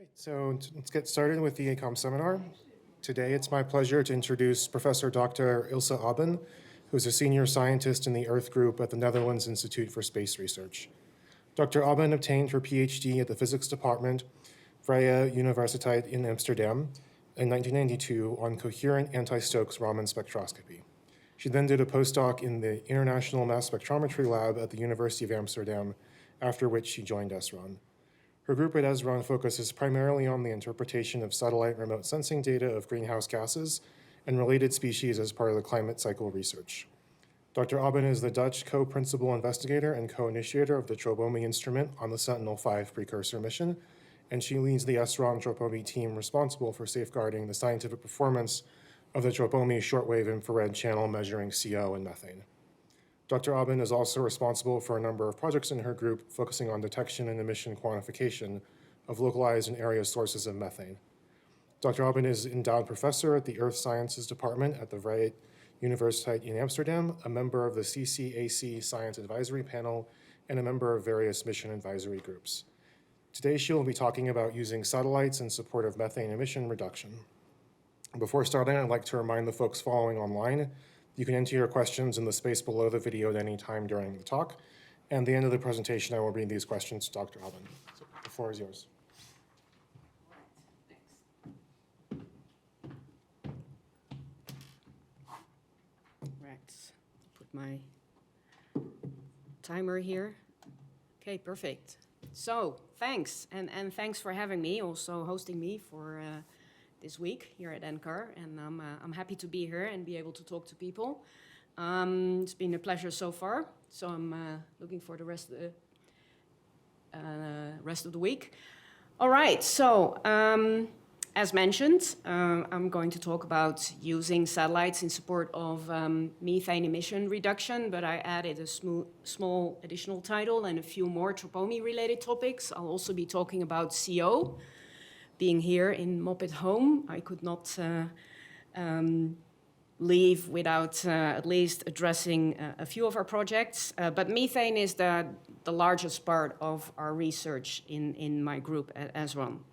right, so let's get started with the ACOM seminar. Today, it's my pleasure to introduce Professor Dr. Ilse Aben, who's a senior scientist in the Earth Group at the Netherlands Institute for Space Research. Dr. Aben obtained her PhD at the Physics Department, Vrije Universiteit in Amsterdam, in 1992 on coherent anti-Stokes Raman spectroscopy. She then did a postdoc in the International Mass Spectrometry Lab at the University of Amsterdam, after which she joined SRON. Her group at SRON focuses primarily on the interpretation of satellite remote sensing data of greenhouse gases and related species as part of the climate cycle research. Dr. Aben is the Dutch co-principal investigator and co-initiator of the TROPOMI instrument on the Sentinel-5 precursor mission, and she leads the SRON TROPOMI team responsible for safeguarding the scientific performance of the TROPOMI shortwave infrared channel measuring CO and methane. Dr. Aben is also responsible for a number of projects in her group focusing on detection and emission quantification of localized and area sources of methane. Dr. Aben is endowed professor at the Earth Sciences Department at the Vrije Universiteit in Amsterdam, a member of the CCAC Science Advisory Panel, and a member of various mission advisory groups. Today, she will be talking about using satellites in support of methane emission reduction. Before starting, I'd like to remind the folks following online, you can enter your questions in the space below the video at any time during the talk. And at the end of the presentation, I will read these questions to Dr. Aben. So the floor is yours. Right, put my timer here. Okay, perfect. So thanks, and thanks for having me, also hosting me for this week here at NCAR, and I'm happy to be here and be able to talk to people. It's been a pleasure so far, so I'm looking for the rest of the week. All right, so as mentioned, I'm going to talk about using satellites in support of methane emission reduction, but I added a small additional title and a few more TROPOMI-related topics. I'll also be talking about CO. Being here in Moppet Home, I could not leave without at least addressing a few of our projects. But methane is the largest part of our research in my group at SRON.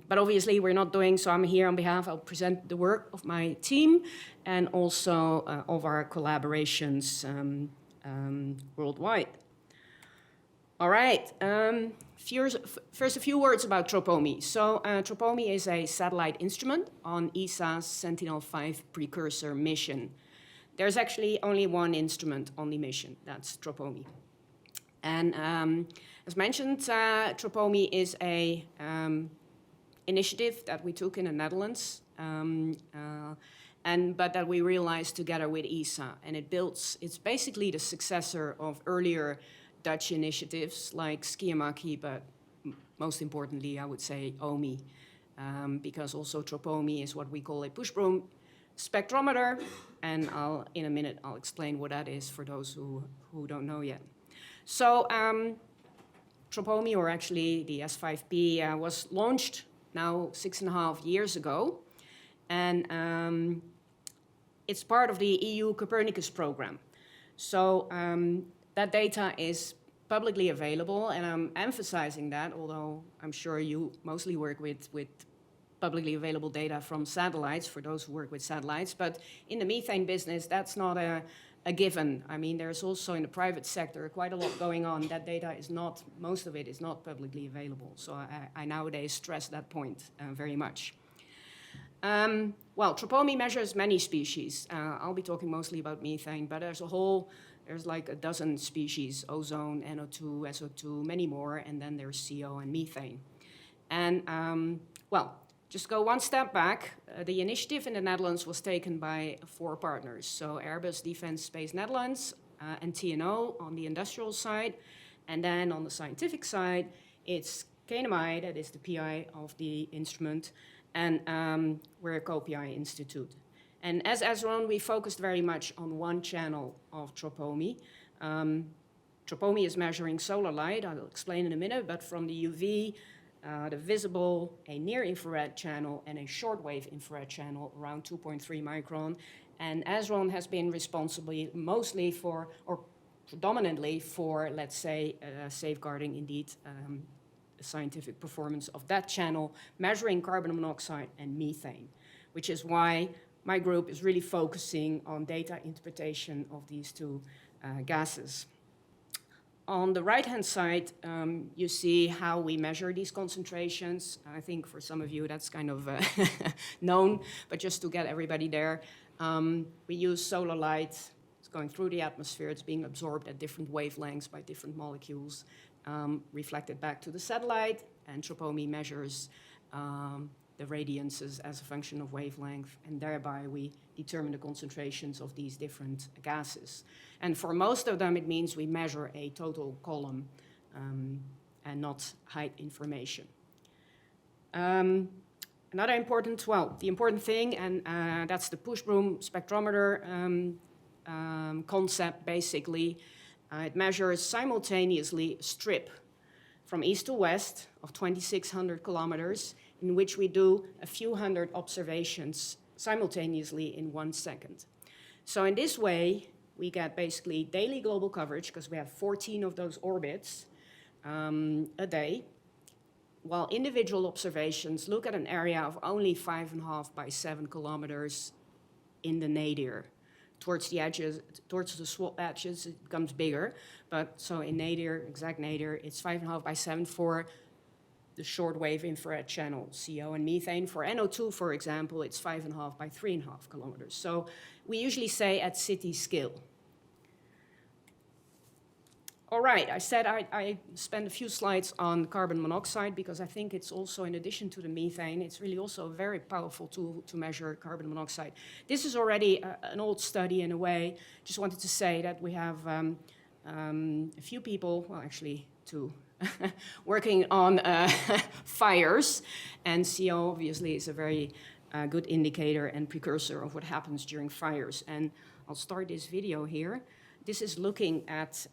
But obviously we're not doing, so I'm here on behalf, I'll present the work of my team and also of our collaborations worldwide. All right, first a few words about TROPOMI. So TROPOMI is a satellite instrument on ESA's Sentinel-5 precursor mission. There's actually only one instrument on the mission, that's TROPOMI. And as mentioned, TROPOMI is a initiative that we took in the Netherlands, but that we realized together with ESA. And it's basically the successor of earlier Dutch initiatives like Skiamaki, but most importantly, I would say OMI, because also TROPOMI is what we call a push-broom spectrometer, and in a minute I'll explain what that is for those who don't know yet. So TROPOMI, or actually the S5P, was launched now 6.5 years ago, and it's part of the EU Copernicus program. So that data is publicly available, and I'm emphasizing that, although I'm sure you mostly work with publicly available data from satellites, for those who work with satellites. But in the methane business, that's not a given. I mean, there's also in the private sector quite a lot going on. That data is not, most of it is not publicly available. So I nowadays stress that point very much. Well, TROPOMI measures many species. I'll be talking mostly about methane, but there's like a dozen species: ozone, NO2, SO2, many more, and then there's CO and methane. And well, just go one step back. The initiative in the Netherlands was taken by 4 partners. So Airbus Defence Space Netherlands and TNO on the industrial side. And then on the scientific side, it's KNMI, that is the PI of the instrument, and we're a co-PI institute. And as SRON, we focused very much on one channel of TROPOMI. TROPOMI is measuring solar light, I'll explain in a minute, but from the UV, the visible, a near-infrared channel, and a shortwave infrared channel around 2.3 micron. And SRON has been responsible mostly for, or predominantly for, let's say, safeguarding indeed scientific performance of that channel, measuring carbon monoxide and methane, which is why my group is really focusing on data interpretation of these two gases. On the right-hand side, you see how we measure these concentrations. I think for some of you that's kind of known, but just to get everybody there, we use solar light. It's going through the atmosphere. It's being absorbed at different wavelengths by different molecules, reflected back to the satellite, and TROPOMI measures the radiances as a function of wavelength, and thereby we determine the concentrations of these different gases. And for most of them, it means we measure a total column and not height information. Another important, the important thing, and that's the push broom spectrometer concept, basically. It measures simultaneously a strip from east to west of 2,600 kilometers, in which we do a few hundred observations simultaneously in 1 second. So in this way, we get basically daily global coverage, because we have 14 of those orbits a day, while individual observations look at an area of only 5.5 by 7 kilometers in the nadir. Towards the edges, towards the swap edges, it becomes bigger. But so in nadir, exact nadir, it's 5.5 by 7 for the shortwave infrared channel, CO and methane. For NO2, for example, it's 5.5 by 3.5 kilometers. So we usually say at city scale. All right, I said I spent a few slides on carbon monoxide because I think it's also, in addition to the methane, it's really also a very powerful tool to measure carbon monoxide. This is already an old study in a way. Just wanted to say that we have a few people, well, actually two, working on fires, and CO obviously is a very good indicator and precursor of what happens during fires. And I'll start this video here. This is looking at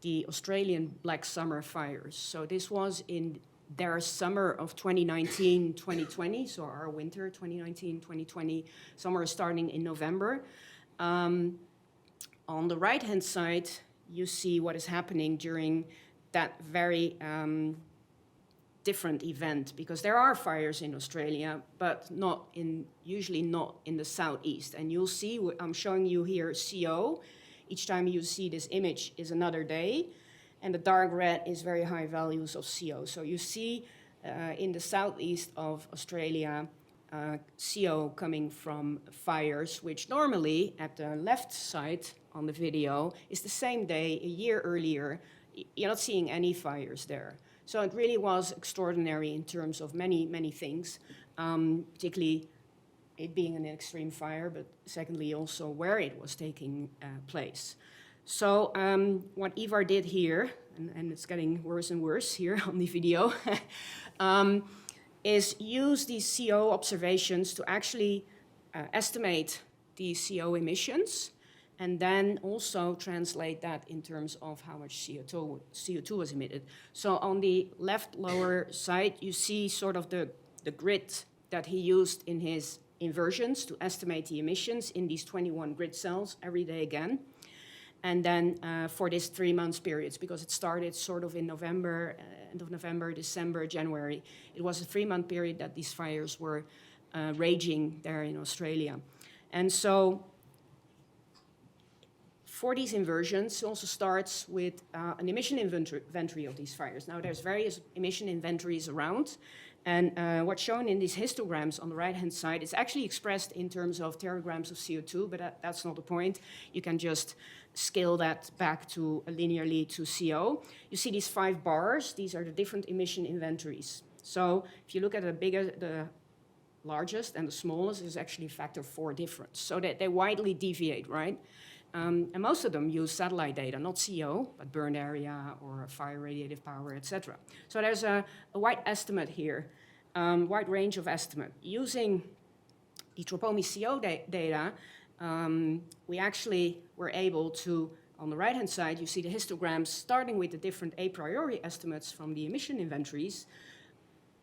the Australian Black Summer fires. So this was in their summer of 2019-2020, so our winter 2019-2020, summer starting in November. On the right-hand side, you see what is happening during that very different event, because there are fires in Australia, but usually not in the southeast. And you'll see, I'm showing you here CO. Each time you see this image is another day, and the dark red is very high values of CO. So you see in the southeast of Australia, CO coming from fires, which normally at the left side on the video is the same day, a year earlier. You're not seeing any fires there. So it really was extraordinary in terms of many, many things, particularly it being an extreme fire, but secondly also where it was taking place. So what Ivar did here, and it's getting worse and worse here on the video, is use these CO observations to actually estimate the CO emissions, and then also translate that in terms of how much CO2 was emitted. So on the left lower side, you see sort of the grid that he used in his inversions to estimate the emissions in these 21 grid cells every day again. And then for this 3 months periods, because it started sort of in November, end of November, December, January. It was a 3-month period that these fires were raging there in Australia. And so for these inversions, it also starts with an emission inventory of these fires. Now there's various emission inventories around. And what's shown in these histograms on the right-hand side is actually expressed in terms of teragrams of CO2, but that's not the point. You can just scale that back to linearly to CO. You see these 5 bars. These are the different emission inventories. So if you look at the largest and the smallest, is actually a factor 4 difference. So that they widely deviate, right? And most of them use satellite data, not CO, but burned area or fire radiative power, etc. So there's a wide estimate here, wide range of estimate. Using the TROPOMI CO data, we actually were able to, on the right-hand side, you see the histograms starting with the different a priori estimates from the emission inventories.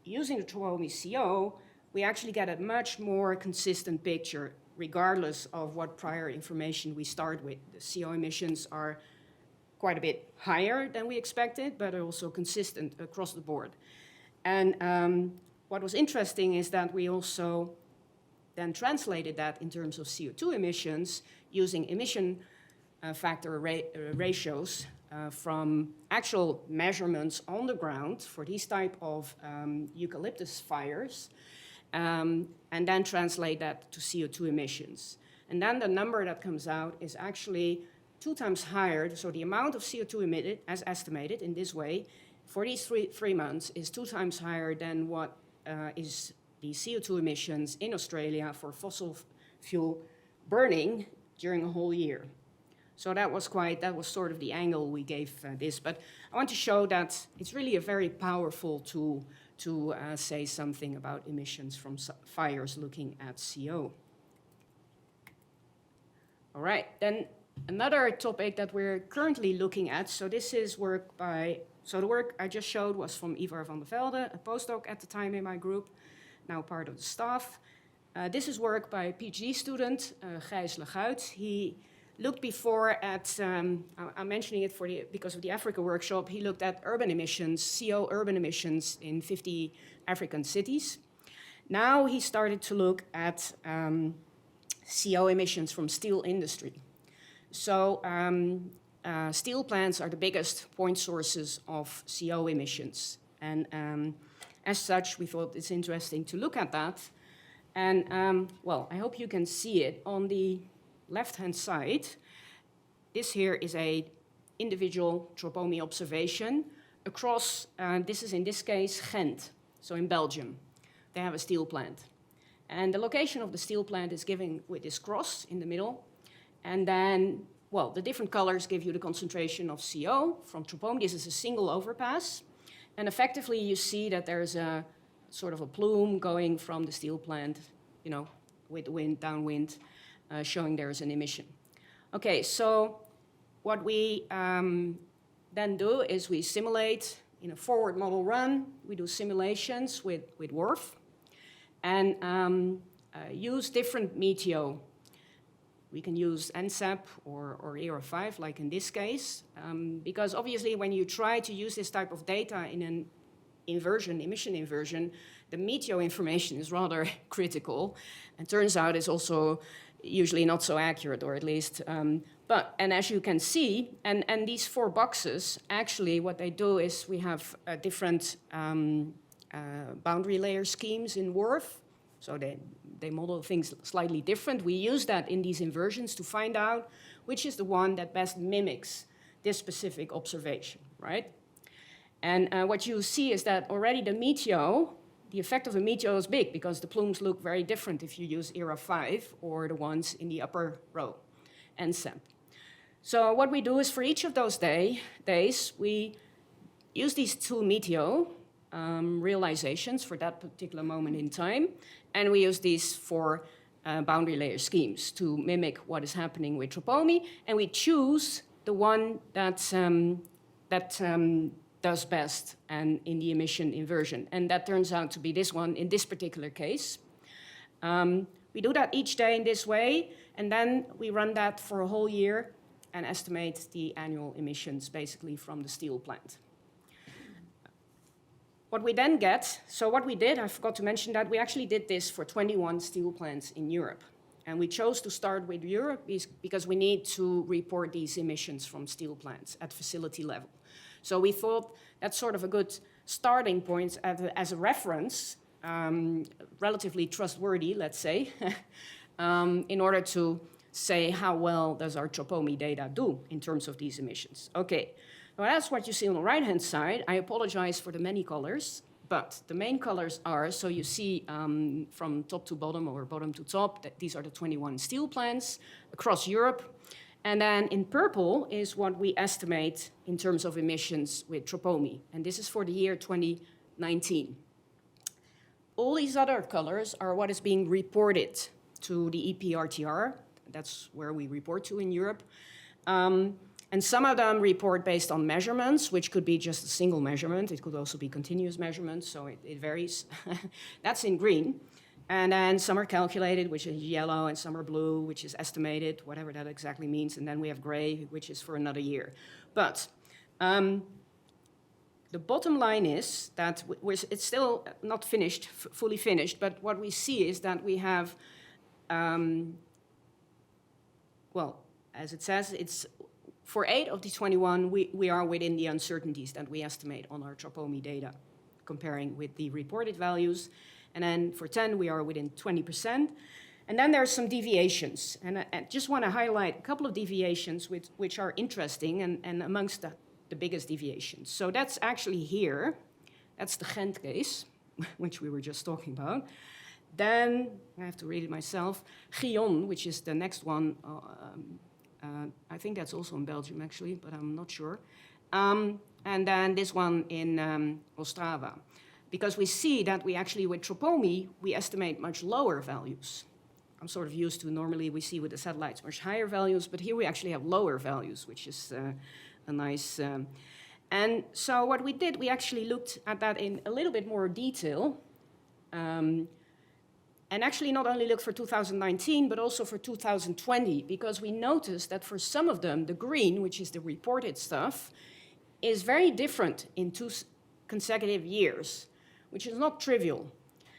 Using the TROPOMI CO, we actually get a much more consistent picture regardless of what prior information we start with. The CO emissions are quite a bit higher than we expected, but also consistent across the board. And what was interesting is that we also then translated that in terms of CO2 emissions using emission factor ratios from actual measurements on the ground for these type of eucalyptus fires, and then translate that to CO2 emissions. And then the number that comes out is actually 2 times higher. So the amount of CO2 emitted, as estimated in this way, for these three months is 2 times higher than what is the CO2 emissions in Australia for fossil fuel burning during a whole year. So that was sort of the angle we gave this. But I want to show that it's really a very powerful tool to say something about emissions from fires looking at CO. All right, then another topic that we're currently looking at, so this is work by, so the work I just showed was from Ivar van der Velde, a postdoc at the time in my group, now part of the staff. This is work by a PhD student, Gijs Leguit. He looked before at, I'm mentioning it because of the Africa workshop, he looked at urban emissions, CO urban emissions in 50 African cities. Now he started to look at CO emissions from steel industry. So steel plants are the biggest point sources of CO emissions. And as such, we thought it's interesting to look at that. And well, I hope you can see it on the left-hand side. This here is a individual TROPOMI observation across, this is in this case Ghent, so in Belgium. They have a steel plant. And the location of the steel plant is given with this cross in the middle. And then, well, the different colors give you the concentration of CO from TROPOMI. This is a single overpass. And effectively, you see that there's a sort of a plume going from the steel plant, you know, with the wind, downwind, showing there's an emission. Okay, so what we then do is we simulate in a forward model run. We do simulations with WRF and use different METEO. We can use NSAP or ERA5, like in this case, because obviously when you try to use this type of data in an inversion, emission inversion, the METEO information is rather critical, and turns out it's also usually not so accurate, or at least, and as you can see, and these 4 boxes, actually what they do is we have different boundary layer schemes in WRF, so they model things slightly different. We use that in these inversions to find out which is the one that best mimics this specific observation, right? And what you see is that already the METEO, the effect of the METEO is big because the plumes look very different if you use ERA5 or the ones in the upper row, NSAP. So what we do is for each of those days, we use these 2 METEO realizations for that particular moment in time, and we use these 4 boundary layer schemes to mimic what is happening with TROPOMI, and we choose the one that does best and in the emission inversion. And that turns out to be this one in this particular case. We do that each day in this way, and then we run that for a whole year and estimate the annual emissions basically from the steel plant. What we then get, so what we did, I forgot to mention that, we actually did this for 21 steel plants in Europe. And we chose to start with Europe because we need to report these emissions from steel plants at facility level. So we thought that's sort of a good starting point as a reference, relatively trustworthy, let's say, in order to say how well does our TROPOMI data do in terms of these emissions. Okay, well, that's what you see on the right-hand side. I apologize for the many colors, but the main colors are, so you see from top to bottom or bottom to top, that these are the 21 steel plants across Europe. And then in purple is what we estimate in terms of emissions with TROPOMI. And this is for the year 2019. All these other colors are what is being reported to the EPRTR. That's where we report to in Europe. And some of them report based on measurements, which could be just a single measurement. It could also be continuous measurements, so it varies. That's in green. And then some are calculated, which is yellow, and some are blue, which is estimated, whatever that exactly means. And then we have gray, which is for another year. But the bottom line is that it's still not finished, fully finished, but what we see is that we have, well, as it says, it's for 8 of the 21, we are within the uncertainties that we estimate on our TROPOMI data, comparing with the reported values. And then for 10, we are within 20%. And then there are some deviations. And I just want to highlight a couple of deviations which are interesting and amongst the biggest deviations. So that's actually here. That's the Ghent case, which we were just talking about. Then, I have to read it myself, Guyon, which is the next one. I think that's also in Belgium, actually, but I'm not sure. And then this one in Ostrava. Because we see that we actually, with TROPOMI, we estimate much lower values. I'm sort of used to, normally we see with the satellites much higher values, but here we actually have lower values, which is a nice... And so what we did, we actually looked at that in a little bit more detail. And actually not only looked for 2019, but also for 2020, because we noticed that for some of them, the green, which is the reported stuff, is very different in 2 consecutive years, which is not trivial.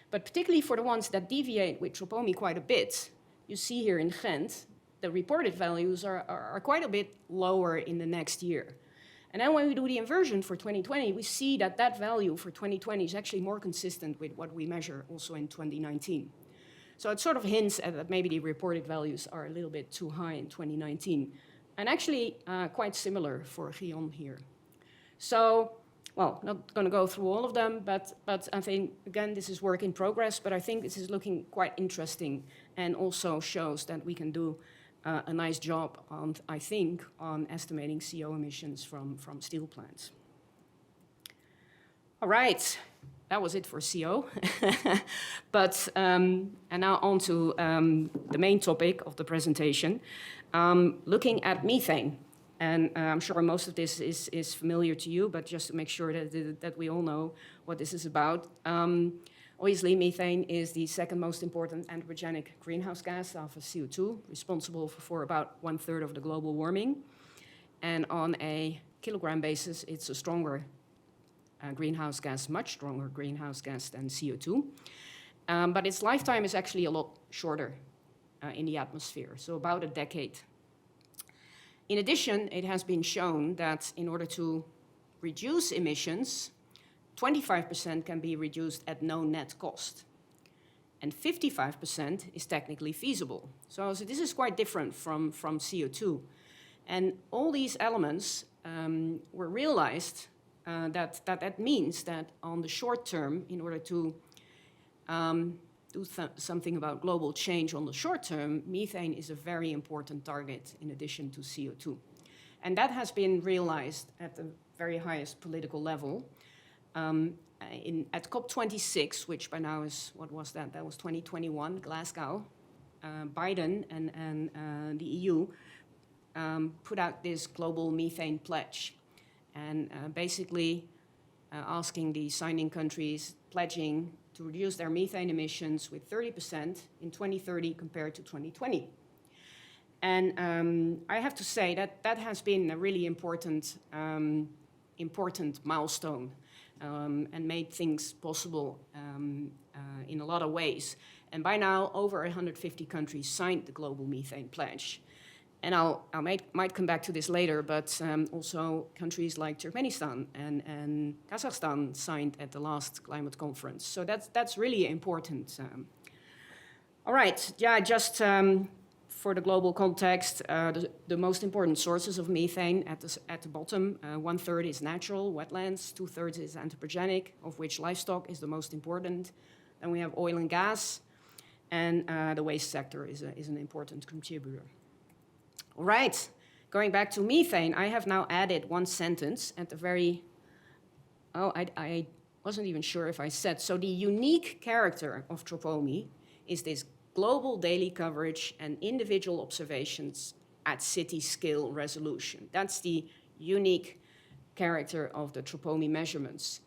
But particularly for the ones that deviate with TROPOMI quite a bit, you see here in Ghent, the reported values are quite a bit lower in the next year. And then when we do the inversion for 2020, we see that that value for 2020 is actually more consistent with what we measure also in 2019. So it sort of hints at that maybe the reported values are a little bit too high in 2019. And actually quite similar for Guyon here. So, well, not going to go through all of them, but I think, again, this is work in progress, but I think this is looking quite interesting and also shows that we can do a nice job on, I think, on estimating CO emissions from steel plants. All right, that was it for CO. But, and now on to the main topic of the presentation, looking at methane. And I'm sure most of this is familiar to you, but just to make sure that we all know what this is about. Obviously, methane is the second most important anthropogenic greenhouse gas after CO2, responsible for about 1/3 of the global warming. And on a kilogram basis, it's a stronger greenhouse gas, much stronger greenhouse gas than CO2. But its lifetime is actually a lot shorter in the atmosphere, so about a decade. In addition, it has been shown that in order to reduce emissions, 25% can be reduced at no net cost. And 55% is technically feasible. So this is quite different from CO2. And all these elements were realized that means that on the short term, in order to do something about global change on the short term, methane is a very important target in addition to CO2. And that has been realized at the very highest political level. At COP26, which by now is, what was that? That was 2021, Glasgow. Biden and the EU put out this Global Methane Pledge. And basically asking the signing countries, pledging to reduce their methane emissions with 30% in 2030 compared to 2020. And I have to say that has been a really important milestone and made things possible in a lot of ways. And by now, over 150 countries signed the Global Methane Pledge. And I might come back to this later, but also countries like Turkmenistan and Kazakhstan signed at the last climate conference. So that's really important. All right, yeah, just for the global context, the most important sources of methane at the bottom, 1/3 is natural, wetlands, 2/3 is anthropogenic, of which livestock is the most important. Then we have oil and gas, and the waste sector is an important contributor. All right, going back to methane, I have now added one sentence at the very, I wasn't even sure if I said, so the unique character of TROPOMI is this global daily coverage and individual observations at city scale resolution. That's the unique character of the TROPOMI measurements.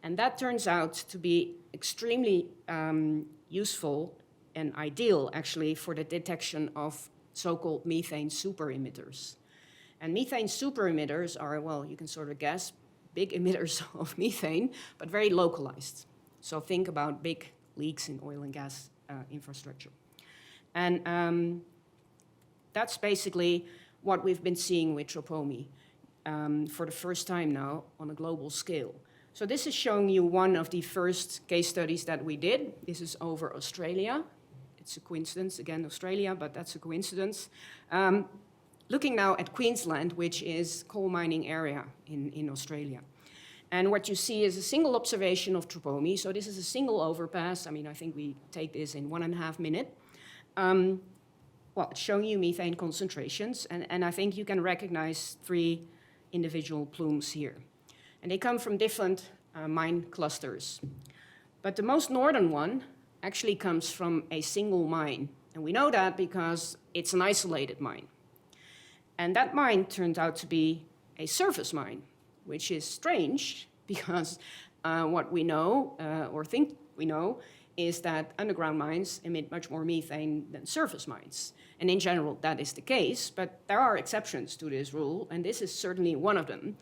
And that turns out to be extremely useful and ideal, actually, for the detection of so-called methane super-emitters. And methane super-emitters are, well, you can sort of guess, big emitters of methane, but very localized. So think about big leaks in oil and gas infrastructure. And that's basically what we've been seeing with TROPOMI for the first time now on a global scale. So this is showing you one of the first case studies that we did. This is over Australia. It's a coincidence, again, Australia, but that's a coincidence. Looking now at Queensland, which is coal mining area in Australia. And what you see is a single observation of TROPOMI. So this is a single overpass. I mean, I think we take this in 1.5 minutes. Well, it's showing you methane concentrations, and I think you can recognize 3 individual plumes here. And they come from different mine clusters. But the most northern one actually comes from a single mine. And we know that because it's an isolated mine. And that mine turned out to be a surface mine, which is strange because what we know, or think we know, is that underground mines emit much more methane than surface mines. And in general, that is the case, but there are exceptions to this rule, and this is certainly one of them.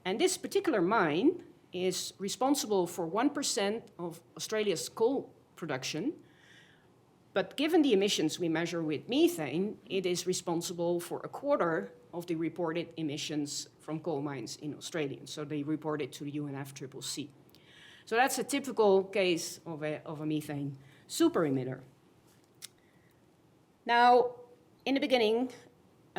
And this particular mine is responsible for 1% of Australia's coal production, but given the emissions we measure with methane, it is responsible for 1/4 of the reported emissions from coal mines in Australia. So they report it to the UNFCCC. So that's a typical case of a methane super-emitter. Now, in the beginning,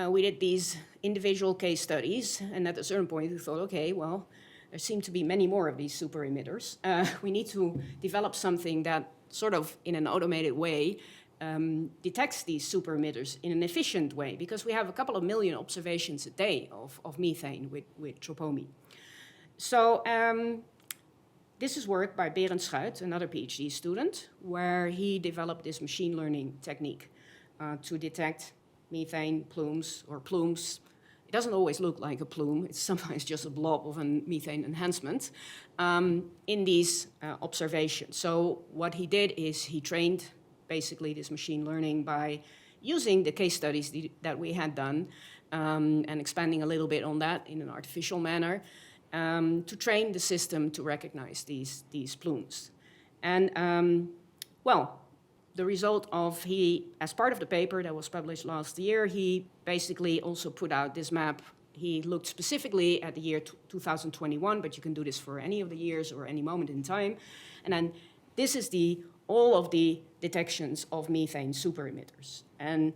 we did these individual case studies, and at a certain point we thought, okay, well, there seem to be many more of these super-emitters. We need to develop something that sort of in an automated way detects these super-emitters in an efficient way, because we have a couple of million observations a day of methane with TROPOMI. So this is work by Berend Schuit, another PhD student, where he developed this machine learning technique to detect methane plumes or plumes. It doesn't always look like a plume. It's sometimes just a blob of a methane enhancement in these observations. So what he did is he trained basically this machine learning by using the case studies that we had done and expanding a little bit on that in an artificial manner to train the system to recognize these plumes. And well, the result of as part of the paper that was published last year, he basically also put out this map. He looked specifically at the year 2021, but you can do this for any of the years or any moment in time. And then this is all of the detections of methane super-emitters. And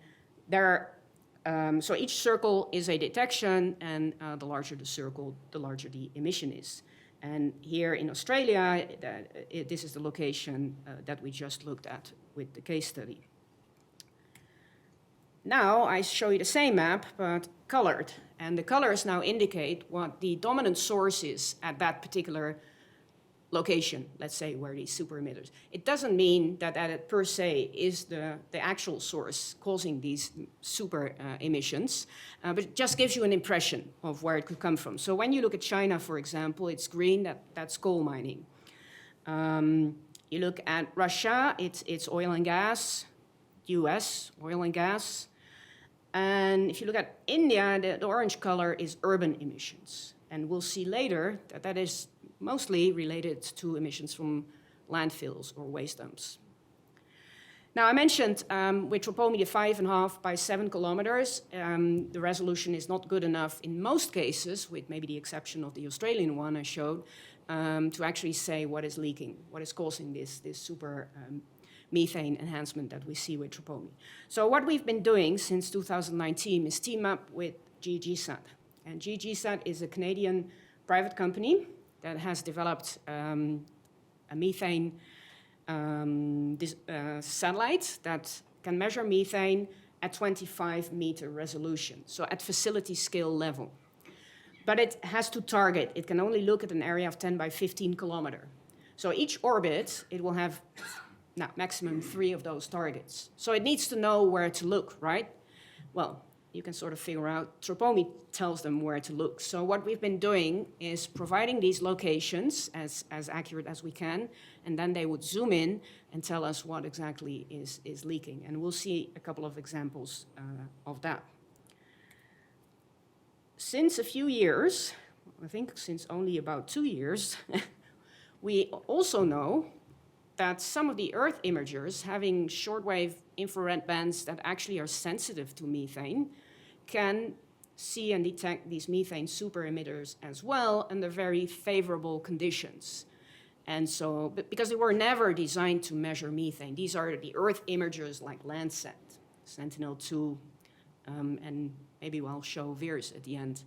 so each circle is a detection, and the larger the circle, the larger the emission is. And here in Australia, this is the location that we just looked at with the case study. Now I show you the same map, but colored. And the colors now indicate what the dominant source is at that particular location, let's say, where these super-emitters. It doesn't mean that it per se is the actual source causing these super emissions, but it just gives you an impression of where it could come from. So when you look at China, for example, it's green, that's coal mining. You look at Russia, it's oil and gas, US, oil and gas. And if you look at India, the orange color is urban emissions. And we'll see later that is mostly related to emissions from landfills or waste dumps. Now, I mentioned with TROPOMI the 5.5 by 7 kilometers, the resolution is not good enough in most cases, with maybe the exception of the Australian one I showed, to actually say what is leaking, what is causing this super methane enhancement that we see with TROPOMI. So what we've been doing since 2019 is team up with GGSat. And GGSat is a Canadian private company that has developed a methane satellite that can measure methane at 25-meter resolution, so at facility scale level. But it has to target. It can only look at an area of 10 by 15 kilometer. So each orbit, it will have maximum 3 of those targets. So it needs to know where to look, right? Well, you can sort of figure out, TROPOMI tells them where to look. So what we've been doing is providing these locations as accurate as we can, and then they would zoom in and tell us what exactly is leaking. And we'll see a couple of examples of that. Since a few years, I think since only about 2 years, we also know that some of the Earth imagers having shortwave infrared bands that actually are sensitive to methane can see and detect these methane super-emitters as well under very favorable conditions. And so, because they were never designed to measure methane, these are the Earth imagers like Landsat, Sentinel-2, and maybe I'll show VIRS at the end.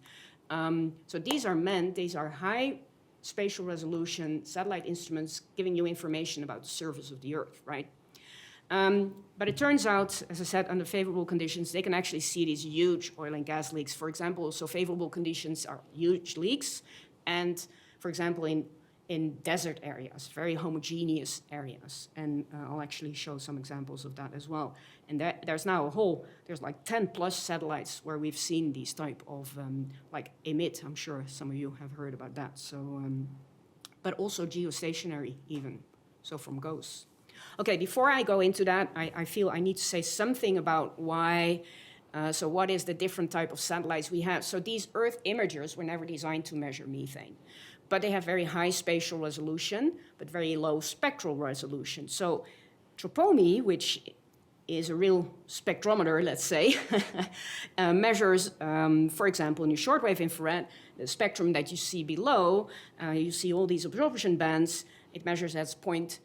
So these are high spatial resolution satellite instruments giving you information about the surface of the Earth, right? But it turns out, as I said, under favorable conditions, they can actually see these huge oil and gas leaks. For example, so favorable conditions are huge leaks, and for example, in desert areas, very homogeneous areas. And I'll actually show some examples of that as well. And there's now there's like 10 plus satellites where we've seen these type of, like EMIT, I'm sure some of you have heard about that. So, but also geostationary even, so from GOES. Okay, before I go into that, I feel I need to say something about why, so what is the different type of satellites we have. So these Earth imagers were never designed to measure methane, but they have very high spatial resolution, but very low spectral resolution. So TROPOMI, which is a real spectrometer, let's say, measures, for example, in the shortwave infrared, the spectrum that you see below, you see all these absorption bands, it measures at 0.25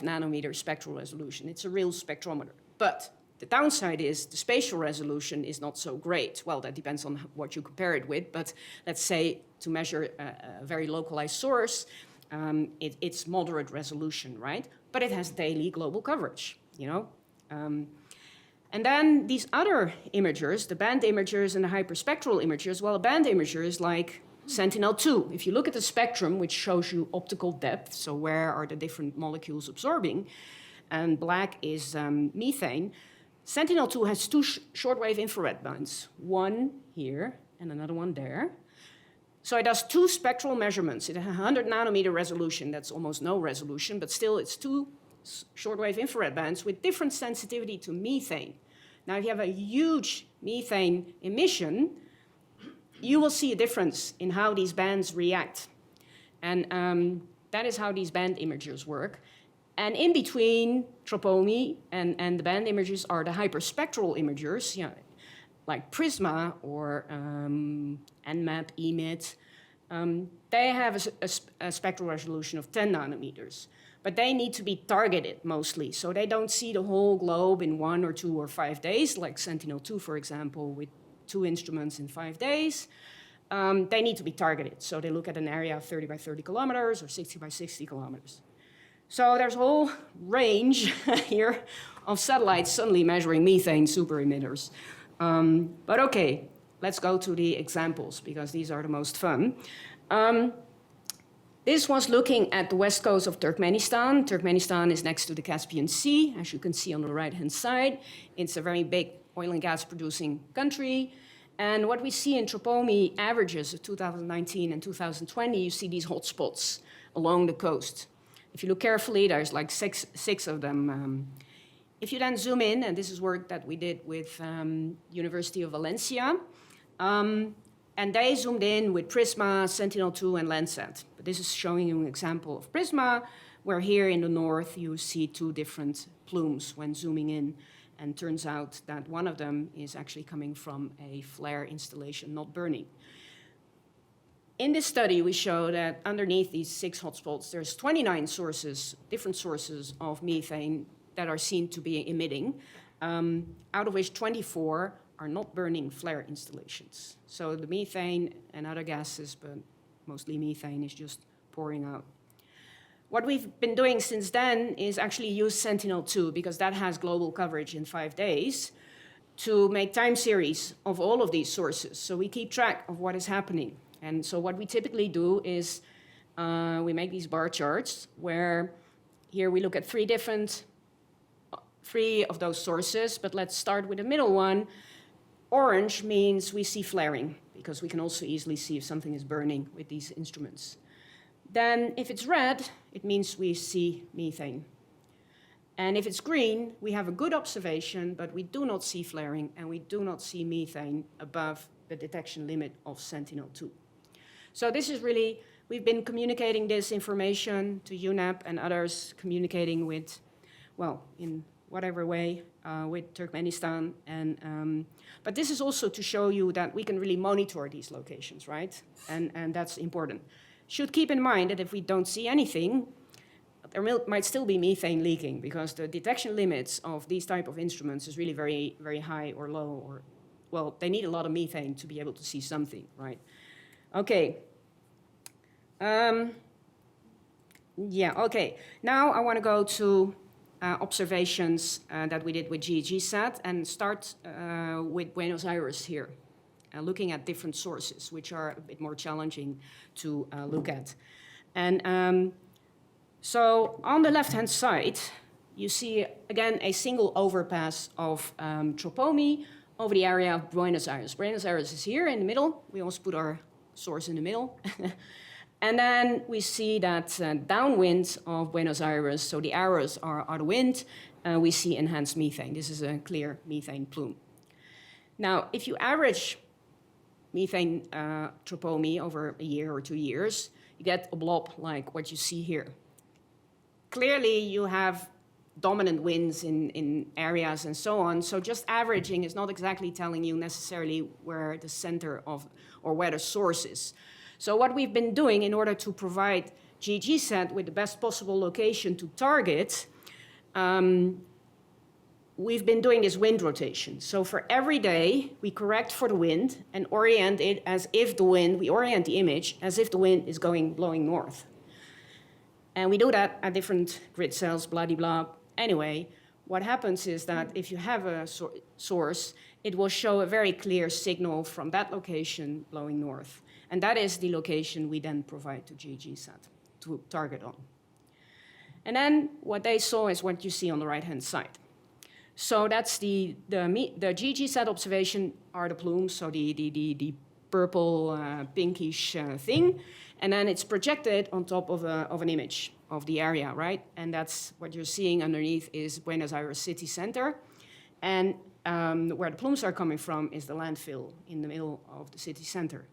nanometer spectral resolution. It's a real spectrometer. But the downside is the spatial resolution is not so great. Well, that depends on what you compare it with, but let's say to measure a very localized source, it's moderate resolution, right? But it has daily global coverage, you know? And then these other imagers, the band imagers and the hyperspectral imagers, well, a band imager is like Sentinel-2. If you look at the spectrum, which shows you optical depth, so where are the different molecules absorbing, and black is methane, Sentinel-2 has two shortwave infrared bands, one here and another one there. So it does two spectral measurements. It has 100 nanometer resolution. That's almost no resolution, but still it's two shortwave infrared bands with different sensitivity to methane. Now, if you have a huge methane emission, you will see a difference in how these bands react. And that is how these band imagers work. And in between TROPOMI and the band imagers are the hyperspectral imagers, yeah, like PRISMA or NMAP, EMIT. They have a spectral resolution of 10 nanometers, but they need to be targeted mostly. So they don't see the whole globe in 1 or 2 or 5 days, like Sentinel-2, for example, with 2 instruments in 5 days. They need to be targeted. So they look at an area of 30 by 30 kilometers or 60 by 60 kilometers. So there's a whole range here of satellites suddenly measuring methane super-emitters. But okay, let's go to the examples because these are the most fun. This was looking at the west coast of Turkmenistan. Turkmenistan is next to the Caspian Sea, as you can see on the right-hand side. It's a very big oil and gas producing country. And what we see in TROPOMI averages of 2019 and 2020, you see these hotspots along the coast. If you look carefully, there's like six of them. If you then zoom in, and this is work that we did with University of Valencia, and they zoomed in with PRISMA, Sentinel-2, and Landsat. But this is showing you an example of PRISMA, where here in the north you see 2 different plumes when zooming in. And turns out that one of them is actually coming from a flare installation, not burning. In this study, we show that underneath these 6 hotspots, there's 29 sources, different sources of methane that are seen to be emitting, out of which 24 are not burning flare installations. So the methane and other gases, but mostly methane, is just pouring out. What we've been doing since then is actually use Sentinel-2, because that has global coverage in 5 days, to make time series of all of these sources. So we keep track of what is happening. And so what we typically do is we make these bar charts where here we look at 3 of those sources, but let's start with the middle one. Orange means we see flaring, because we can also easily see if something is burning with these instruments. Then if it's red, it means we see methane. And if it's green, we have a good observation, but we do not see flaring and we do not see methane above the detection limit of Sentinel-2. So this is really, we've been communicating this information to UNEP and others, communicating with, well, in whatever way, with Turkmenistan. But this is also to show you that we can really monitor these locations, right? And that's important. Should keep in mind that if we don't see anything, there might still be methane leaking, because the detection limits of these type of instruments is really very, very high or low, or, well, they need a lot of methane to be able to see something, right? Okay. Yeah, okay. Now I want to go to observations that we did with GEG-SAT and start with Buenos Aires here, looking at different sources, which are a bit more challenging to look at. And so on the left-hand side, you see, again, a single overpass of TROPOMI over the area of Buenos Aires. Buenos Aires is here in the middle. We also put our source in the middle. And then we see that downwind of Buenos Aires, so the arrows are the wind, we see enhanced methane. This is a clear methane plume. Now, if you average methane TROPOMI over a year or 2 years, you get a blob like what you see here. Clearly, you have dominant winds in areas and so on, so just averaging is not exactly telling you necessarily where the center of, or where the source is. So what we've been doing in order to provide GEG-SAT with the best possible location to target, we've been doing this wind rotation. So for every day, we correct for the wind and orient it as if the wind, we orient the image as if the wind is blowing north. And we do that at different grid cells, blah, blah, blah. Anyway, what happens is that if you have a source, it will show a very clear signal from that location blowing north. And that is the location we then provide to GEG-SAT to target on. And then what they saw is what you see on the right-hand side. So that's the GEG-SAT observation are the plumes, so the purple, pinkish thing. And then it's projected on top of an image of the area, right? And that's what you're seeing underneath is Buenos Aires city center. And where the plumes are coming from is the landfill in the middle of the city center.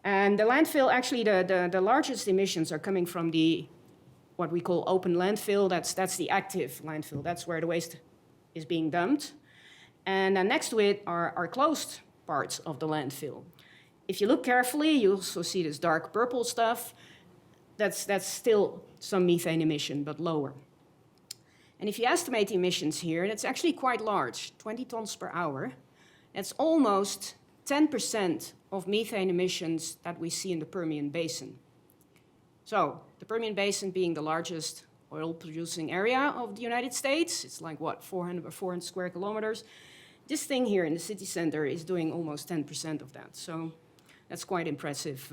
And the landfill, actually, the largest emissions are coming from the, what we call open landfill. That's the active landfill. That's where the waste is being dumped. And then next to it are closed parts of the landfill. If you look carefully, you also see this dark purple stuff. That's still some methane emission, but lower. And if you estimate the emissions here, that's actually quite large, 20 tons per hour. That's almost 10% of methane emissions that we see in the Permian Basin. So the Permian Basin being the largest oil-producing area of the United States, it's like, what, 400 square kilometers? This thing here in the city center is doing almost 10% of that. So that's quite impressive.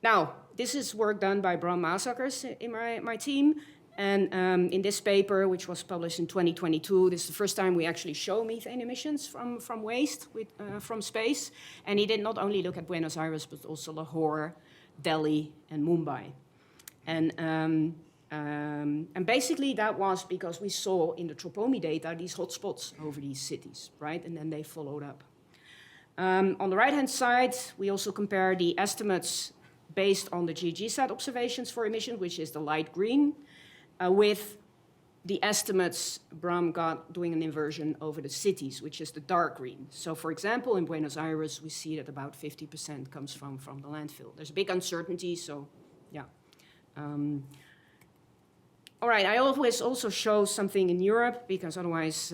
Now, this is work done by Bram Maasakkers in my team. And in this paper, which was published in 2022, this is the first time we actually show methane emissions from waste from space. And he did not only look at Buenos Aires, but also Lahore, Delhi, and Mumbai. And basically that was because we saw in the TROPOMI data these hotspots over these cities, right? And then they followed up. On the right-hand side, we also compare the estimates based on the GEG-SAT observations for emission, which is the light green, with the estimates Bram got doing an inversion over the cities, which is the dark green. So for example, in Buenos Aires, we see that about 50% comes from the landfill. There's a big uncertainty, so yeah. All right, I always also show something in Europe, because otherwise,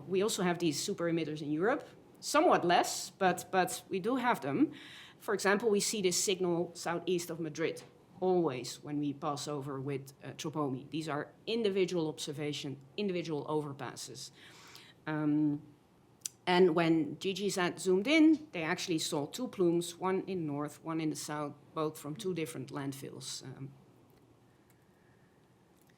we also have these super-emitters in Europe. Somewhat less, but we do have them. For example, we see this signal southeast of Madrid, always when we pass over with TROPOMI. These are individual observation, individual overpasses. And when GEG-SAT zoomed in, they actually saw two plumes, one in the north, one in the south, both from two different landfills.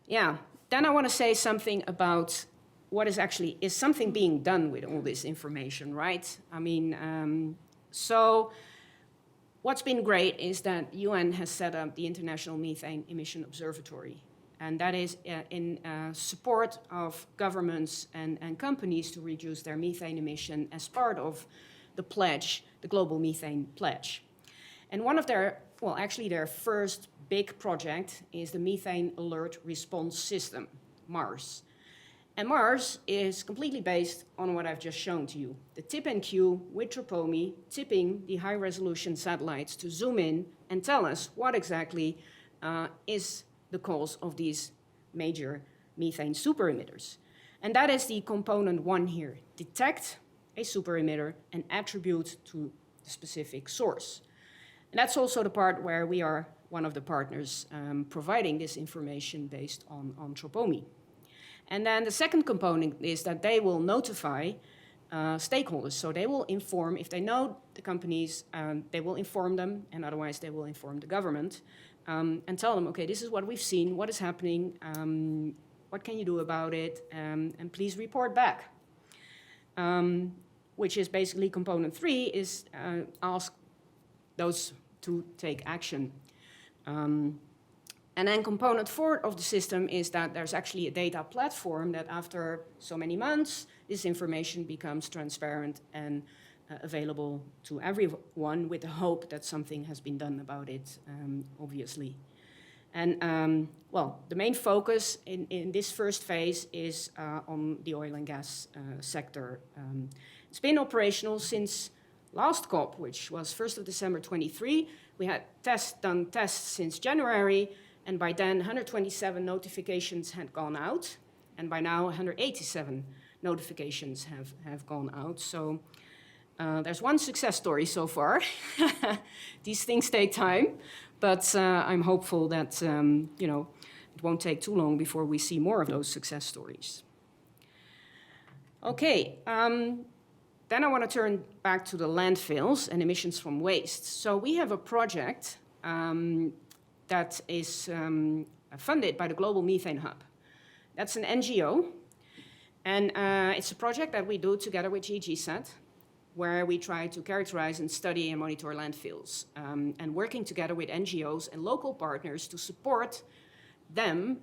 Then I want to say something about what is something being done with all this information, right? I mean, so what's been great is that UN has set up the International Methane Emission Observatory. And that is in support of governments and companies to reduce their methane emission as part of the pledge, the Global Methane Pledge. And one of their, well, actually their first big project is the Methane Alert Response System, MARS. And MARS is completely based on what I've just shown to you. The tip and cue with TROPOMI, tipping the high-resolution satellites to zoom in and tell us what exactly is the cause of these major methane super-emitters. And that is the component 1 here. Detect a super-emitter and attribute to the specific source. And that's also the part where we are one of the partners providing this information based on TROPOMI. And then the second component is that they will notify stakeholders. So they will inform, if they know the companies, they will inform them, and otherwise they will inform the government and tell them, okay, this is what we've seen, what is happening, what can you do about it, and please report back. Which is basically component 3, is ask those to take action. And then component 4 of the system is that there's actually a data platform that after so many months, this information becomes transparent and available to everyone with the hope that something has been done about it, obviously. And well, the main focus in this first phase is on the oil and gas sector. It's been operational since last COP, which was 1st of December 23. We had done tests since January, and by then 127 notifications had gone out, and by now 187 notifications have gone out. So there's one success story so far. These things take time, but I'm hopeful that you know, it won't take too long before we see more of those success stories. Okay, then I want to turn back to the landfills and emissions from waste. So we have a project that is funded by the Global Methane Hub. That's an NGO, and it's a project that we do together with GGSat, where we try to characterize and study and monitor landfills, and working together with NGOs and local partners to support them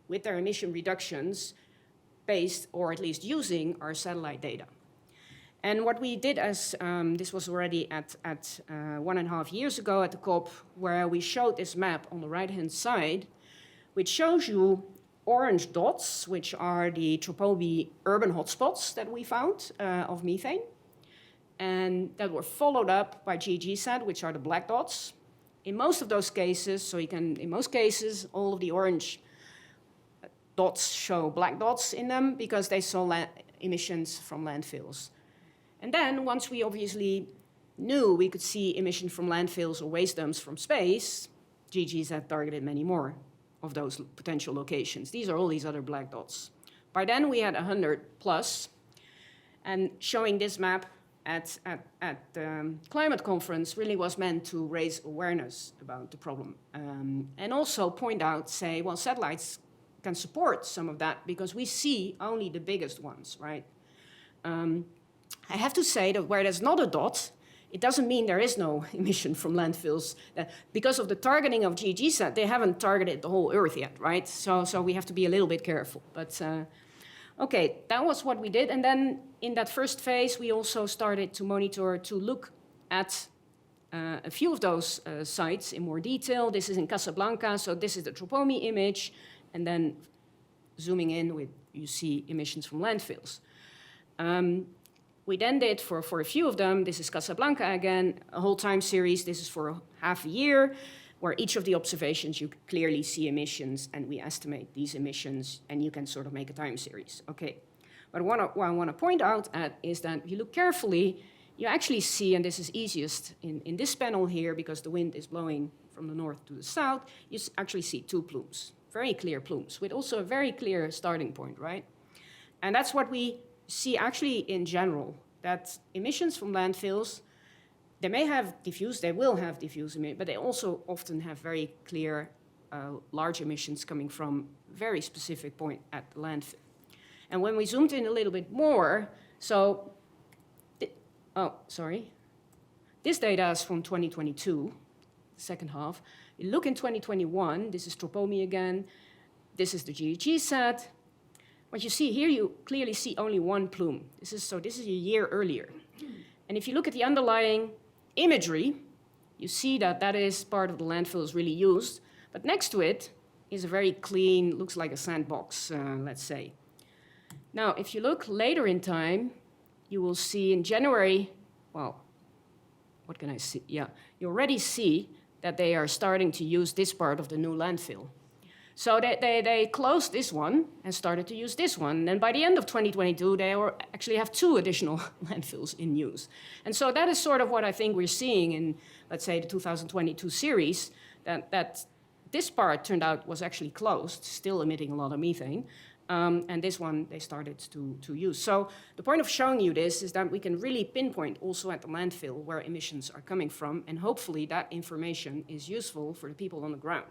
with their emission reductions based, or at least using, our satellite data. And what we did, as this was already at 1.5 years ago at the COP, where we showed this map on the right-hand side, which shows you orange dots, which are the TROPOMI urban hotspots that we found of methane, and that were followed up by GGSat, which are the black dots. In most of those cases, so you can, in most cases, all of the orange dots show black dots in them because they saw emissions from landfills. And then, once we obviously knew we could see emission from landfills or waste dumps from space, GGSat targeted many more of those potential locations. These are all these other black dots. By then, we had 100 plus, and showing this map at the climate conference really was meant to raise awareness about the problem. And also point out, say, well, satellites can support some of that because we see only the biggest ones, right? I have to say that where there's not a dot, it doesn't mean there is no emission from landfills. Because of the targeting of GGSat, they haven't targeted the whole Earth yet, right? So we have to be a little bit careful. But okay, that was what we did. And then in that first phase, we also started to monitor, to look at a few of those sites in more detail. This is in Casablanca, so this is the TROPOMI image. And then zooming in, you see emissions from landfills. We then did, for a few of them, this is Casablanca again, a whole time series. This is for half a year, where each of the observations you clearly see emissions, and we estimate these emissions, and you can sort of make a time series. Okay, but what I want to point out is that if you look carefully, you actually see, and this is easiest in this panel here, because the wind is blowing from the north to the south, you actually see 2 plumes, very clear plumes, with also a very clear starting point, right? And that's what we see actually in general, that emissions from landfills, they may have diffuse, they will have diffuse emissions, but they also often have very clear large emissions coming from very specific point at the landfill. And when we zoomed in a little bit more, so, this data is from 2022, the second half. You look in 2021, this is TROPOMI again, this is the GHG set. What you see here, you clearly see only one plume. This is a year earlier. And if you look at the underlying imagery, you see that that is part of the landfill is really used. But next to it is a very clean, looks like a sandbox, let's say. Now, if you look later in time, you will see in January, well, what can I see? Yeah, you already see that they are starting to use this part of the new landfill. So they closed this one and started to use this one. And by the end of 2022, they actually have 2 additional landfills in use. And so that is sort of what I think we're seeing in, let's say, the 2022 series, that this part turned out was actually closed, still emitting a lot of methane. And this one they started to use. So the point of showing you this is that we can really pinpoint also at the landfill where emissions are coming from, and hopefully that information is useful for the people on the ground.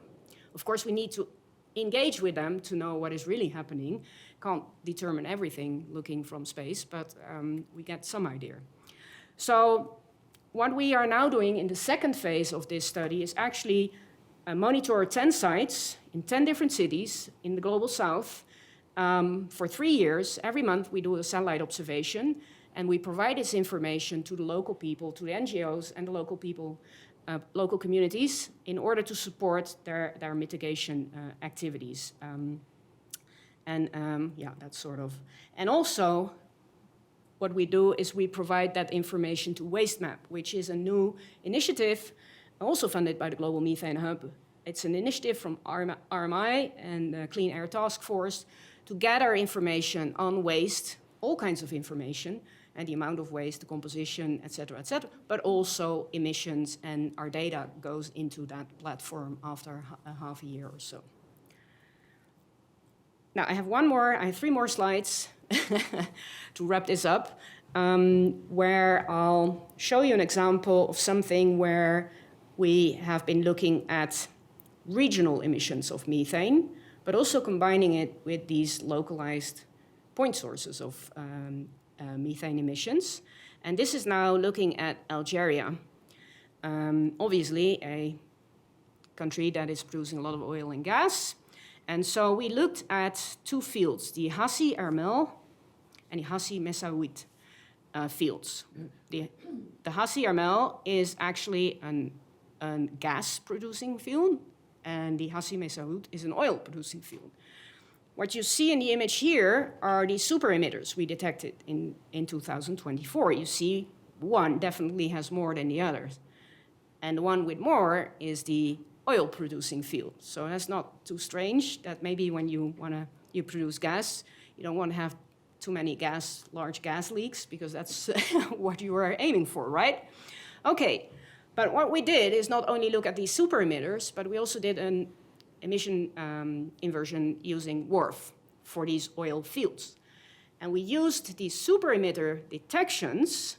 Of course, we need to engage with them to know what is really happening. Can't determine everything looking from space, but we get some idea. So what we are now doing in the second phase of this study is actually monitor 10 sites in 10 different cities in the Global South. For 3 years, every month we do a satellite observation, and we provide this information to the local people, to the NGOs and the local people, local communities, in order to support their mitigation activities. Yeah, that's sort of. And also, what we do is we provide that information to WasteMap, which is a new initiative, also funded by the Global Methane Hub. It's an initiative from RMI and the Clean Air Task Force to gather information on waste, all kinds of information, and the amount of waste, the composition, et cetera, but also emissions, and our data goes into that platform after a half a year or so. Now, I have 3 more slides to wrap this up, where I'll show you an example of something where we have been looking at regional emissions of methane, but also combining it with these localized point sources of methane emissions. And this is now looking at Algeria, obviously a country that is producing a lot of oil and gas. And so we looked at 2 fields, the Hassi Ermel and the Hassi Messaoud fields. The Hassi Ermel is actually a gas-producing field, and the Hassi Messaoud is an oil-producing field. What you see in the image here are the super-emitters we detected in 2024. You see one definitely has more than the others. And the one with more is the oil-producing field. So that's not too strange that maybe when you produce gas, you don't want to have too many large gas leaks, because that's what you are aiming for, right? Okay, but what we did is not only look at these super-emitters, but we also did an emission inversion using WRF for these oil fields. And we used these super-emitter detections,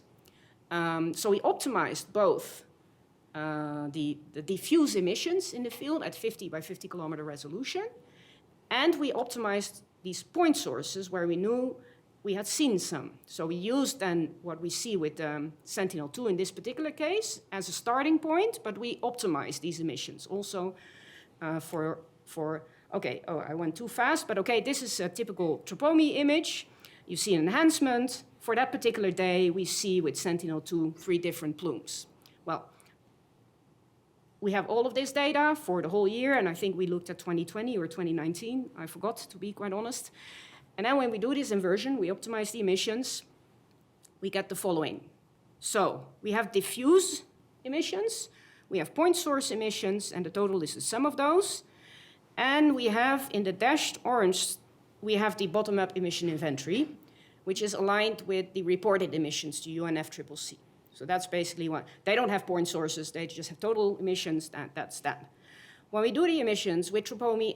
so we optimized both the diffuse emissions in the field at 50 by 50 kilometer resolution, and we optimized these point sources where we knew we had seen some. So we used then what we see with Sentinel-2 in this particular case as a starting point, but we optimized these emissions also okay, I went too fast, but okay, this is a typical TROPOMI image. You see an enhancement. For that particular day, we see with Sentinel-2 3 different plumes. Well, we have all of this data for the whole year, and I think we looked at 2020 or 2019. I forgot, to be quite honest. And then when we do this inversion, we optimize the emissions, we get the following. So we have diffuse emissions, we have point source emissions, and the total is the sum of those. And we have, in the dashed orange, we have the bottom-up emission inventory, which is aligned with the reported emissions to UNFCCC. So that's basically what, they don't have point sources, they just have total emissions, that's that. When we do the emissions with TROPOMI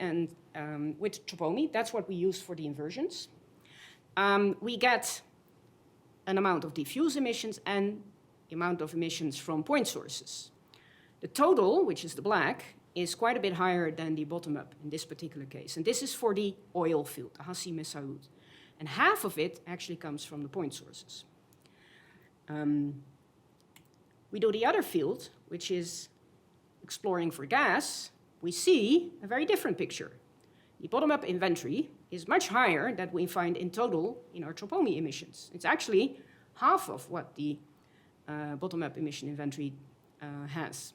that's what we use for the inversions. We get an amount of diffuse emissions and the amount of emissions from point sources. The total, which is the black, is quite a bit higher than the bottom-up in this particular case. And this is for the oil field, the Hassi Messaoud. And half of it actually comes from the point sources. We do the other field, which is exploring for gas. We see a very different picture. The bottom-up inventory is much higher than we find in total in our TROPOMI emissions. It's actually half of what the bottom-up emission inventory has.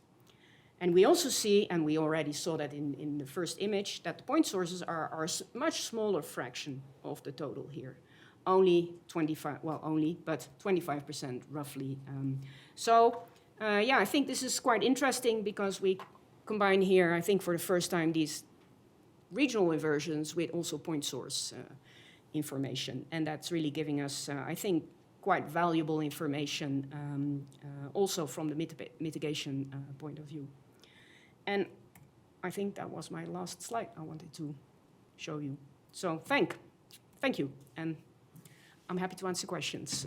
And we also see, and we already saw that in the first image, that the point sources are a much smaller fraction of the total here. Only 25%, well, only, but 25% roughly. Yeah, I think this is quite interesting because we combine here, I think for the first time, these regional inversions with also point source information. And that's really giving us, I think, quite valuable information also from the mitigation point of view. And I think that was my last slide I wanted to show you. So thank you. And I'm happy to answer questions.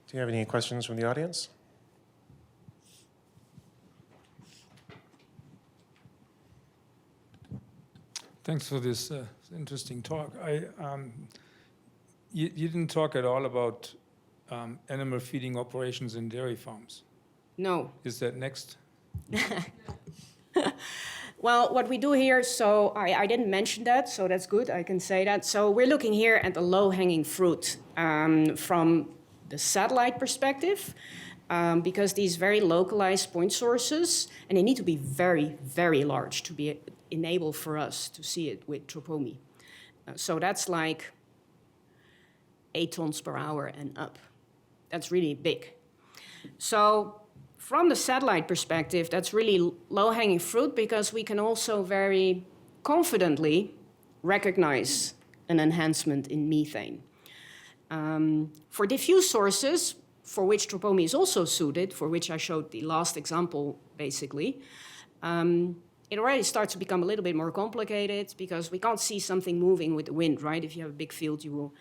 Do you have any questions from the audience? Thanks for this interesting talk. You didn't talk at all about animal feeding operations in dairy farms. No. Is that next? Well, what we do here, so I didn't mention that, so that's good, I can say that. So we're looking here at the low-hanging fruit from the satellite perspective, because these very localized point sources, and they need to be very, very large to be enable for us to see it with TROPOMI. So that's like 8 tons per hour and up. That's really big. So from the satellite perspective, that's really low-hanging fruit because we can also very confidently recognize an enhancement in methane. For diffuse sources, for which TROPOMI is also suited, for which I showed the last example, basically, it already starts to become a little bit more complicated because we can't see something moving with the wind, right? If you have a big field, you will.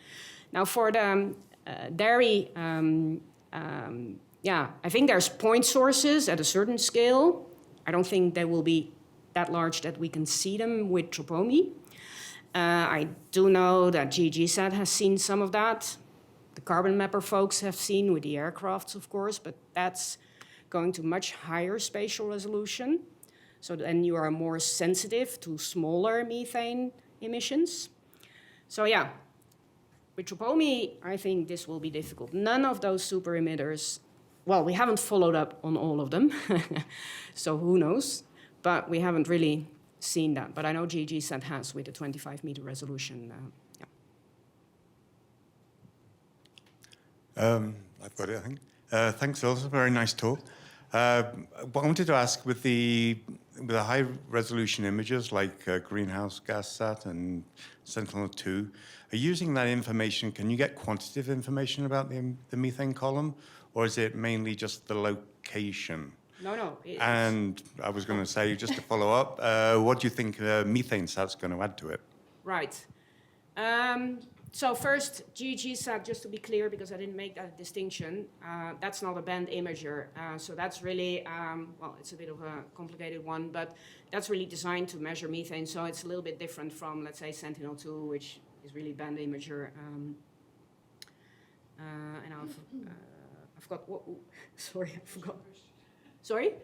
Now, for the dairy, yeah, I think there's point sources at a certain scale. I don't think they will be that large that we can see them with TROPOMI. I do know that GGSat has seen some of that. The carbon mapper folks have seen with the aircrafts, of course, but that's going to much higher spatial resolution. So then you are more sensitive to smaller methane emissions. So yeah, with TROPOMI, I think this will be difficult. None of those super-emitters, well, we haven't followed up on all of them, so who knows? But we haven't really seen that. But I know GGSat has with a 25-meter resolution. I've got it, I think. Thanks, Ilse. Very nice talk. I wanted to ask, with the high-resolution images like Greenhouse Gas Sat and Sentinel-2, are you using that information? Can you get quantitative information about the methane column, or is it mainly just the location? No. And I was going to say, just to follow up, what do you think Methane Sat's going to add to it? Right. So first, GGSat, just to be clear, because I didn't make that distinction, that's not a band imager. So that's really, well, it's a bit of a complicated one, but that's really designed to measure methane. So it's a little bit different from, let's say, Sentinel-2, which is really band imager. And I've got, sorry, I forgot. Sorry?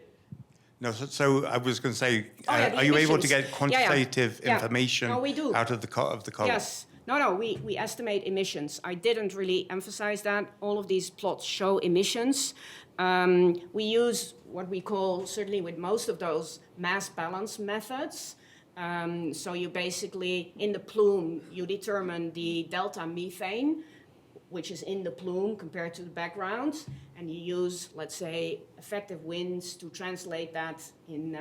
No, so I was going to say, are you able to get quantitative information no, we do. out of the column? Yes. No, we estimate emissions. I didn't really emphasize that. All of these plots show emissions. We use what we call, certainly with most of those, mass balance methods. So you basically, in the plume, you determine the delta methane, which is in the plume compared to the background, and you use, let's say, effective winds to translate that in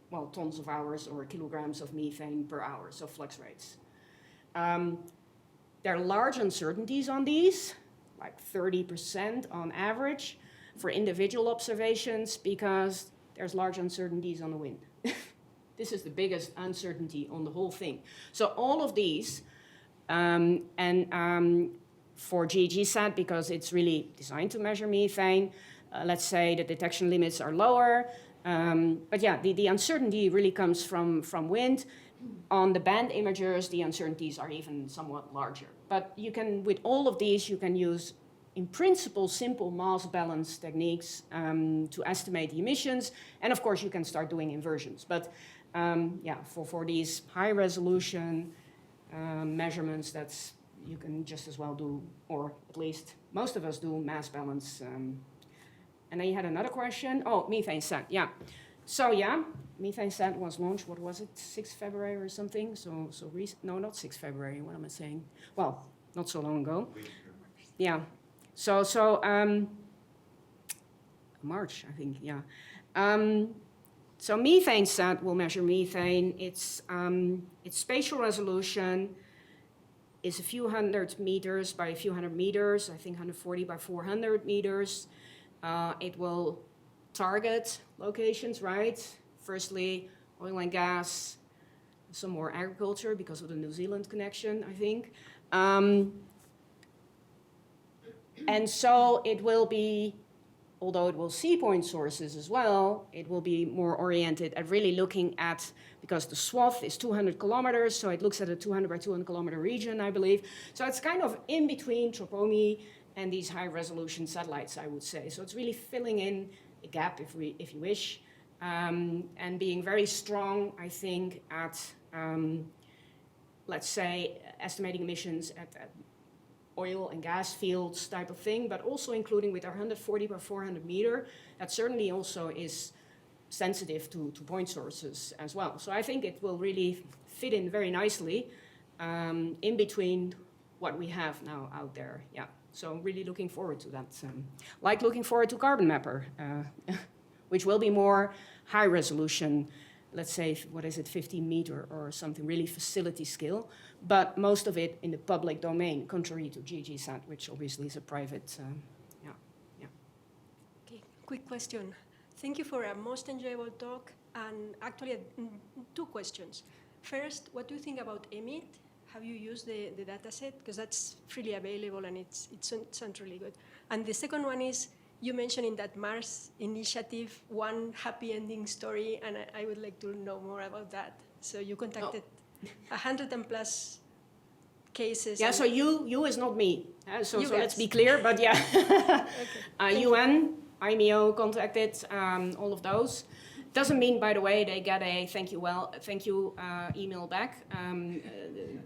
well, tons of hours or kilograms of methane per hour, so flux rates. There are large uncertainties on these, like 30% on average for individual observations, because there's large uncertainties on the wind. This is the biggest uncertainty on the whole thing. So all of these, for GGSat, because it's really designed to measure methane, let's say the detection limits are lower, But yeah, the uncertainty really comes from wind. On the band imagers, the uncertainties are even somewhat larger. But you can, with all of these, you can use, in principle, simple mass balance techniques to estimate the emissions. And of course, you can start doing inversions. But yeah, for these high resolution measurements, you can just as well do, or at least most of us do, mass balance. And then you had another question. Oh, methane set, yeah. So yeah, methane set was launched, what was it, 6th February or something? No, not 6th February, what am I saying? Well, not so long ago. Yeah, so March, I think, yeah. So methane set will measure methane. Its spatial resolution is a few hundred meters by a few hundred meters, I think 140 by 400 meters. It will target locations, right? Firstly, oil and gas, some more agriculture because of the New Zealand connection, I think. And so it will be, although it will see point sources as well, it will be more oriented at really looking at, because the swath is 200 kilometers, so it looks at a 200 by 200 kilometer region, I believe. So it's kind of in between TROPOMI and these high resolution satellites, I would say. So it's really filling in a gap, if you wish, and being very strong, I think, at, let's say, estimating emissions at oil and gas fields type of thing, but also including with our 140 by 400 meter, that certainly also is sensitive to point sources as well. So I think it will really fit in very nicely in between what we have now out there, yeah. So really looking forward to that. Like looking forward to Carbon Mapper, which will be more high resolution, let's say, what is it, 15 meter or something, really facility scale, but most of it in the public domain, contrary to GGSat, which obviously is a private, yeah. Okay, quick question. Thank you for a most enjoyable talk, and actually two questions. First, what do you think about EMIT? Have you used the data set? Because that's freely available and it sounds really good. And the second one is, you mentioned in that Mars initiative one happy ending story, and I would like to know more about that. So you contacted 100 and plus cases. Yeah, so you is not me. So let's be guys. clear, but yeah. Okay. UN, IMEO contacted, all of those. Doesn't mean, by the way, they get a thank you email back.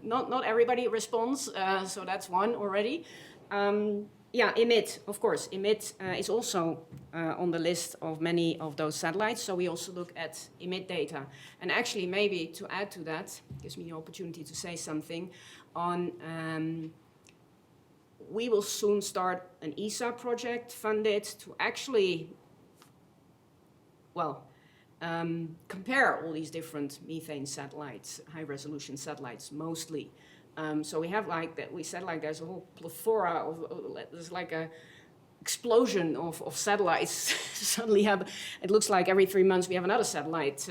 Not everybody responds, so that's one already. Yeah, EMIT, of course. EMIT is also on the list of many of those satellites, so we also look at EMIT data. And actually, maybe to add to that, gives me the opportunity to say something on, we will soon start an ESA project funded to actually, well, compare all these different methane satellites, high-resolution satellites, mostly. So we have like that. We said like there's a whole plethora of there's like a explosion of satellites. Suddenly, it looks like every 3 months we have another satellite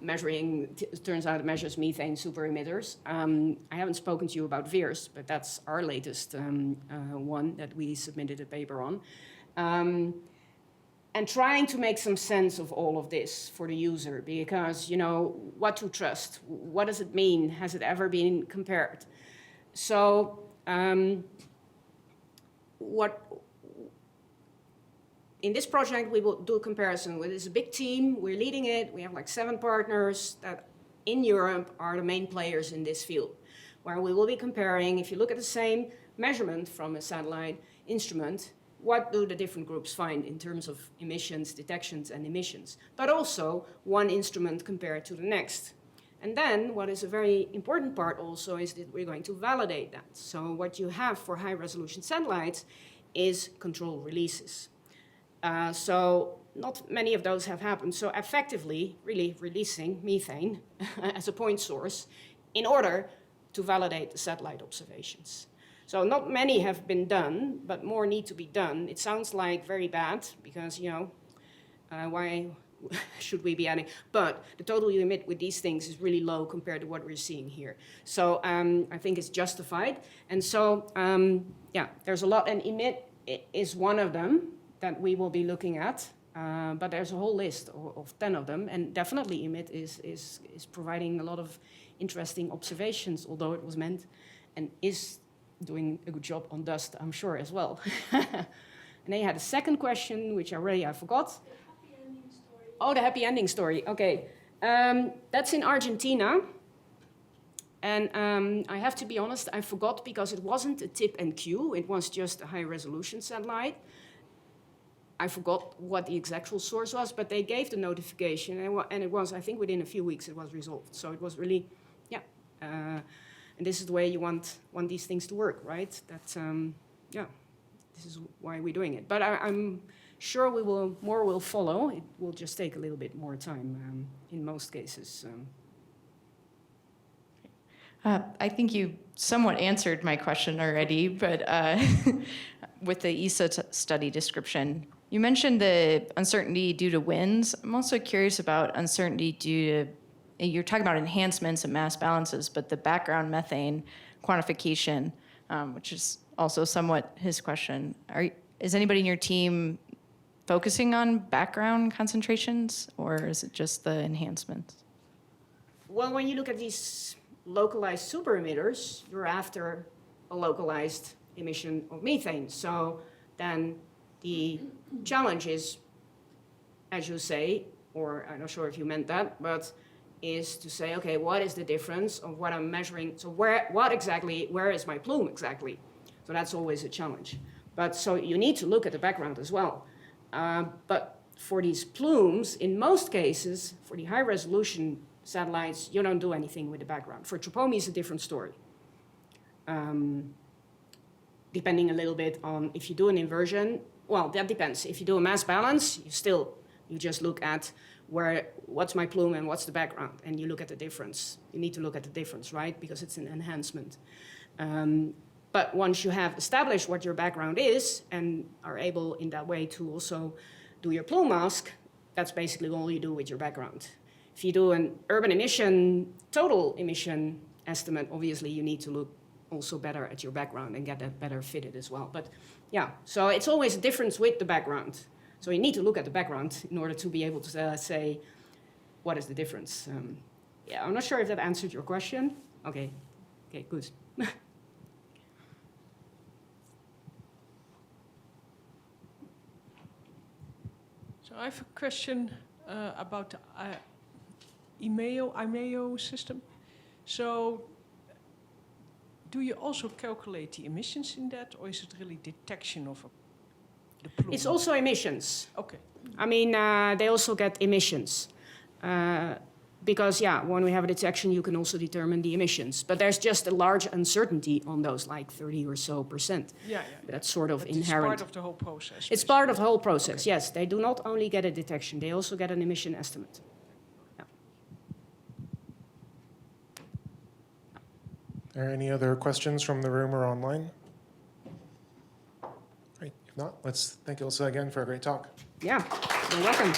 measuring. It turns out it measures methane super-emitters. I haven't spoken to you about VIRS, but that's our latest one that we submitted a paper on. And trying to make some sense of all of this for the user, because, you know, what to trust? What does it mean? Has it ever been compared? So, in this project, we will do a comparison. It's a big team, we're leading it, we have like 7 partners that in Europe are the main players in this field, where we will be comparing, if you look at the same measurement from a satellite instrument, what do the different groups find in terms of emissions, detections, and emissions, but also one instrument compared to the next. And then what is a very important part also is that we're going to validate that. So what you have for high-resolution satellites is control releases. So not many of those have happened. So effectively, really releasing methane as a point source in order to validate the satellite observations. So not many have been done, but more need to be done. It sounds like very bad because, you know, why should we be adding? But the total you emit with these things is really low compared to what we're seeing here. So I think it's justified. And so, yeah, there's a lot, and emit is one of them that we will be looking at. But there's a whole list of 10 of them, and definitely EMIT is providing a lot of interesting observations, although it was meant and is doing a good job on dust, I'm sure, as well. And then you had a second question, which I forgot. The happy ending story. Oh, the happy ending story. Okay. That's in Argentina. And I have to be honest, I forgot because it wasn't a tip and cue. It was just a high-resolution satellite. I forgot what the exact source was, but they gave the notification, and it was, I think, within a few weeks it was resolved. So it was really, yeah. And this is the way you want these things to work, right? That's, yeah, this is why we're doing it. But I'm sure more will follow. It will just take a little bit more time in most cases. I think you somewhat answered my question already, but with the ESA study description, you mentioned the uncertainty due to winds. I'm also curious about uncertainty due to, you're talking about enhancements and mass balances, but the background methane quantification, which is also somewhat his question. Is anybody in your team focusing on background concentrations, or is it just the enhancements? Well, when you look at these localized super-emitters, you're after a localized emission of methane. So then the challenge is, as you say, or I'm not sure if you meant that, but is to say, okay, what is the difference of what I'm measuring? So where is my plume exactly? So that's always a challenge. But so you need to look at the background as well. But for these plumes, in most cases, for the high resolution satellites, you don't do anything with the background. For TROPOMI, it's a different story. Depending a little bit on if you do an inversion, well, that depends. If you do a mass balance, you just look at what's my plume and what's the background, and you look at the difference. You need to look at the difference, right? Because it's an enhancement. But once you have established what your background is and are able in that way to also do your plume mask, that's basically all you do with your background. If you do an urban emission, total emission estimate, obviously you need to look also better at your background and get that better fitted as well. But yeah, so it's always a difference with the background. So you need to look at the background in order to be able to say, what is the difference? Yeah, I'm not sure if that answered your question. Okay, good. So I have a question about the IMEO system. So do you also calculate the emissions in that, or is it really detection of the plume? It's also emissions. Okay. I mean, they also get emissions. Because, yeah, when we have a detection, you can also determine the emissions. But there's just a large uncertainty on those, like 30% or so. Yeah. That's sort of But inherent. it's part of the whole process. It's part of the whole process, okay. Yes. They do not only get a detection, they also get an emission estimate. Yeah. Are there any other questions from the room or online? Great. If not, let's thank Ilse again for a great talk. Yeah, you're welcome.